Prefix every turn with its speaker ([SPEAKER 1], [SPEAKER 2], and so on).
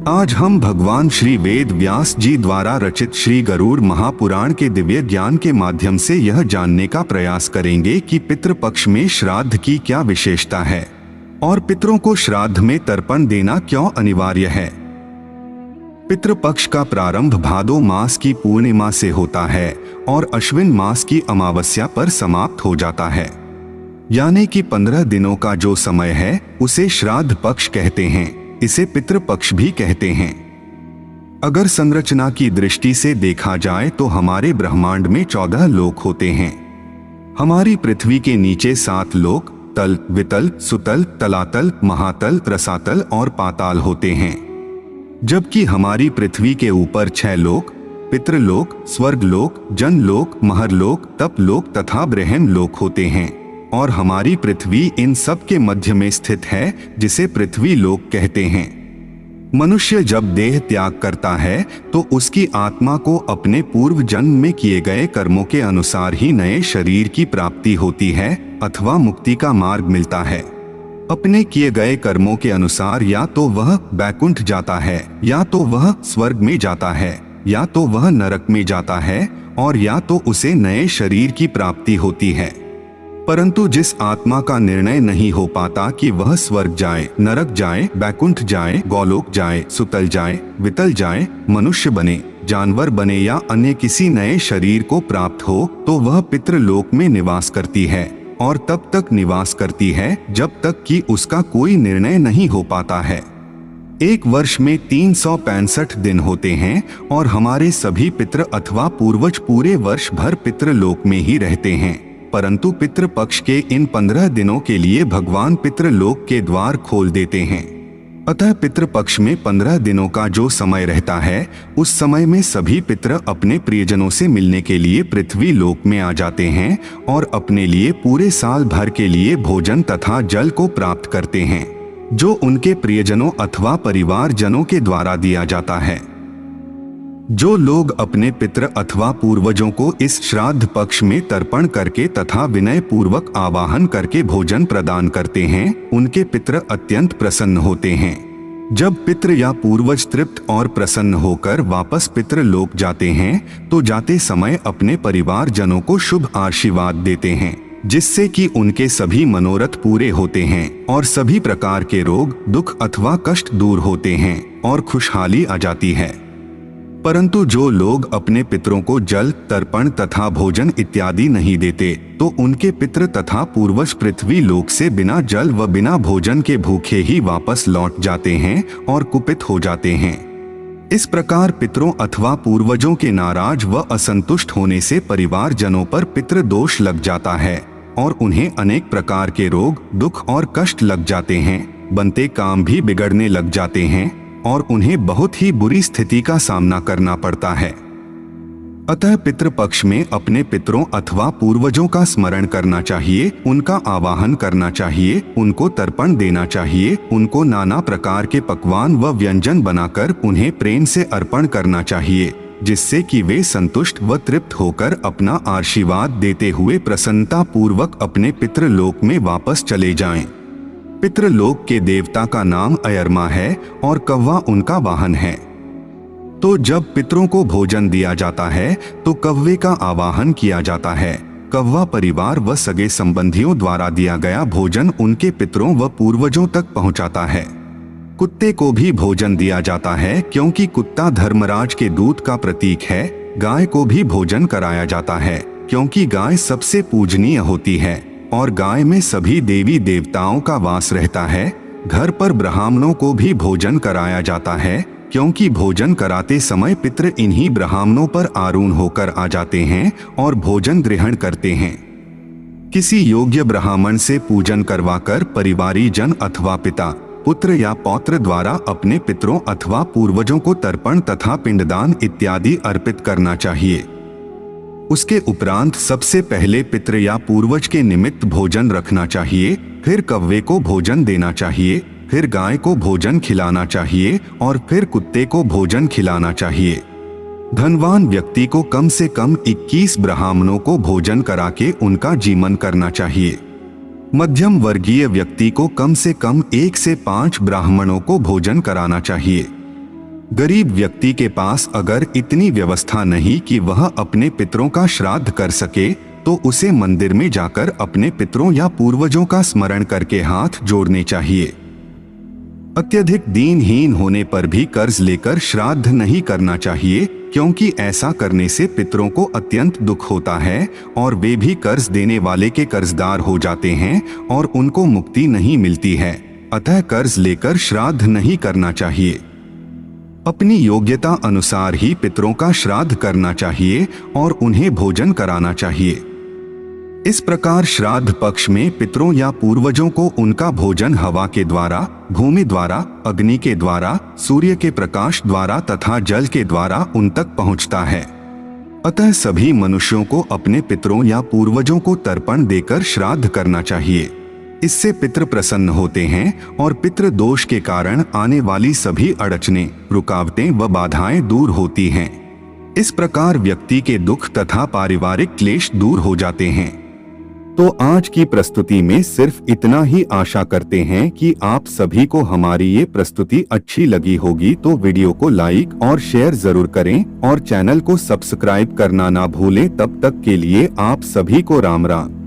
[SPEAKER 1] आज हम भगवान श्री वेद व्यास जी द्वारा रचित श्री गरुड़ महापुराण के दिव्य ज्ञान के माध्यम से यह जानने का प्रयास करेंगे कि पितृपक्ष में श्राद्ध की क्या विशेषता है और पितरों को श्राद्ध में तर्पण देना क्यों अनिवार्य है। पितृपक्ष का प्रारंभ भादो मास की पूर्णिमा से होता है और अश्विन मास की अमावस्या पर समाप्त हो जाता है, यानी कि 15 दिनों का जो समय है उसे श्राद्ध पक्ष कहते हैं। इसे पितृपक्ष भी कहते हैं। अगर संरचना की दृष्टि से देखा जाए तो हमारे ब्रह्मांड में 14 लोक होते हैं। हमारी पृथ्वी के नीचे 7 लोक तल, वितल, सुतल, तलातल, महातल, रसातल और पाताल होते हैं, जबकि हमारी पृथ्वी के ऊपर 6 लोक पितृलोक, स्वर्गलोक, जनलोक, महरलोक, तपलोक तथा ब्रह्म लोक होते हैं और हमारी पृथ्वी इन सब के मध्य में स्थित है, जिसे पृथ्वी लोक कहते हैं। मनुष्य जब देह त्याग करता है तो उसकी आत्मा को अपने पूर्व जन्म में किए गए कर्मों के अनुसार ही नए शरीर की प्राप्ति होती है अथवा मुक्ति का मार्ग मिलता है। अपने किए गए कर्मों के अनुसार या तो वह बैकुंठ जाता है, या तो वह स्वर्ग में जाता है, या तो वह नरक में जाता है और या तो उसे नए शरीर की प्राप्ति होती है। परंतु जिस आत्मा का निर्णय नहीं हो पाता कि वह स्वर्ग जाए, नरक जाए, बैकुंठ जाए, गोलोक जाए, सुतल जाए, वितल जाए, मनुष्य बने, जानवर बने या अन्य किसी नए शरीर को प्राप्त हो, तो वह पितृलोक में निवास करती है और तब तक निवास करती है जब तक कि उसका कोई निर्णय नहीं हो पाता है। एक वर्ष में 365 दिन होते हैं और हमारे सभी पितृ अथवा पूर्वज पूरे वर्ष भर पितृलोक में ही रहते हैं, परंतु पितृपक्ष के इन 15 दिनों के लिए भगवान पितृलोक के द्वार खोल देते हैं। अतः पितृपक्ष में 15 दिनों का जो समय रहता है, उस समय में सभी पितृ अपने प्रियजनों से मिलने के लिए पृथ्वी लोक में आ जाते हैं और अपने लिए पूरे साल भर के लिए भोजन तथा जल को प्राप्त करते हैं, जो उनके प्रियजनों अथवा परिवारजनों के द्वारा दिया जाता है। जो लोग अपने पितृ अथवा पूर्वजों को इस श्राद्ध पक्ष में तर्पण करके तथा विनय पूर्वक आवाहन करके भोजन प्रदान करते हैं, उनके पितृ अत्यंत प्रसन्न होते हैं। जब पितृ या पूर्वज तृप्त और प्रसन्न होकर वापस पितृलोक जाते हैं तो जाते समय अपने परिवार जनों को शुभ आशीर्वाद देते हैं, जिससे कि उनके सभी मनोरथ पूरे होते हैं और सभी प्रकार के रोग, दुख अथवा कष्ट दूर होते हैं और खुशहाली आ जाती है। परंतु जो लोग अपने पितरों को जल, तर्पण तथा भोजन इत्यादि नहीं देते, तो उनके पितृ तथा पूर्वज पृथ्वी लोक से बिना जल व बिना भोजन के भूखे ही वापस लौट जाते हैं और कुपित हो जाते हैं। इस प्रकार पितरों अथवा पूर्वजों के नाराज व असंतुष्ट होने से परिवारजनों पर पितृ दोष लग जाता है और उन्हें अनेक प्रकार के रोग, दुख और कष्ट लग जाते हैं। बनते काम भी बिगड़ने लग जाते हैं और उन्हें बहुत ही बुरी स्थिति का सामना करना पड़ता है। अतः पितृपक्ष में अपने पितरों अथवा पूर्वजों का स्मरण करना चाहिए, उनका आवाहन करना चाहिए, उनको तर्पण देना चाहिए, उनको नाना प्रकार के पकवान व व्यंजन बनाकर उन्हें प्रेम से अर्पण करना चाहिए, जिससे कि वे संतुष्ट व तृप्त होकर अपना आशीर्वाद देते हुए प्रसन्नता पूर्वक अपने पितृलोक में वापस चले जाएं। पितृलोक के देवता का नाम अयरमा है और कौवा उनका वाहन है। तो जब पितरों को भोजन दिया जाता है तो कौवे का आवाहन किया जाता है। कौवा परिवार व सगे संबंधियों द्वारा दिया गया भोजन उनके पितरों व पूर्वजों तक पहुंचाता है। कुत्ते को भी भोजन दिया जाता है, क्योंकि कुत्ता धर्मराज के दूत का प्रतीक है। गाय को भी भोजन कराया जाता है, क्योंकि गाय सबसे पूजनीय होती है और गाय में सभी देवी देवताओं का वास रहता है। घर पर ब्राह्मणों को भी भोजन कराया जाता है, क्योंकि भोजन कराते समय पितृ इन्हीं ब्राह्मणों पर आरूढ़ होकर आ जाते हैं और भोजन ग्रहण करते हैं। किसी योग्य ब्राह्मण से पूजन करवाकर परिवारी जन अथवा पिता, पुत्र या पौत्र द्वारा अपने पितरों अथवा पूर्वजों को तर्पण तथा पिंडदान इत्यादि अर्पित करना चाहिए। उसके उपरांत सबसे पहले पितृ या पूर्वज के निमित्त भोजन रखना चाहिए, फिर कौवे को भोजन देना चाहिए, फिर गाय को भोजन खिलाना चाहिए और फिर कुत्ते को भोजन खिलाना चाहिए। धनवान व्यक्ति को कम से कम 21 ब्राह्मणों को भोजन करा के उनका जीवन करना चाहिए। मध्यम वर्गीय व्यक्ति को कम से कम 1 से 5 ब्राह्मणों को भोजन कराना चाहिए। गरीब व्यक्ति के पास अगर इतनी व्यवस्था नहीं कि वह अपने पितरों का श्राद्ध कर सके, तो उसे मंदिर में जाकर अपने पितरों या पूर्वजों का स्मरण करके हाथ जोड़ने चाहिए। अत्यधिक दीनहीन होने पर भी कर्ज लेकर श्राद्ध नहीं करना चाहिए, क्योंकि ऐसा करने से पितरों को अत्यंत दुख होता है और वे भी कर्ज देने वाले के कर्जदार हो जाते हैं और उनको मुक्ति नहीं मिलती है। अतः कर्ज लेकर श्राद्ध नहीं करना चाहिए। अपनी योग्यता अनुसार ही पितरों का श्राद्ध करना चाहिए और उन्हें भोजन कराना चाहिए। इस प्रकार श्राद्ध पक्ष में पितरों या पूर्वजों को उनका भोजन हवा के द्वारा, भूमि द्वारा, अग्नि के द्वारा, सूर्य के प्रकाश द्वारा तथा जल के द्वारा उन तक पहुंचता है। अतः सभी मनुष्यों को अपने पितरों या पूर्वजों को तर्पण देकर श्राद्ध करना चाहिए। इससे पितृ प्रसन्न होते हैं और पितृ दोष के कारण आने वाली सभी अड़चनें, रुकावटें व बाधाएं दूर होती हैं। इस प्रकार व्यक्ति के दुख तथा पारिवारिक क्लेश दूर हो जाते हैं। तो आज की प्रस्तुति में सिर्फ इतना ही आशा करते हैं कि आप सभी को हमारी ये प्रस्तुति अच्छी लगी होगी। तो वीडियो को लाइक और शेयर जरूर करें और चैनल को सब्सक्राइब करना ना भूलें। तब तक के लिए आप सभी को राम राम।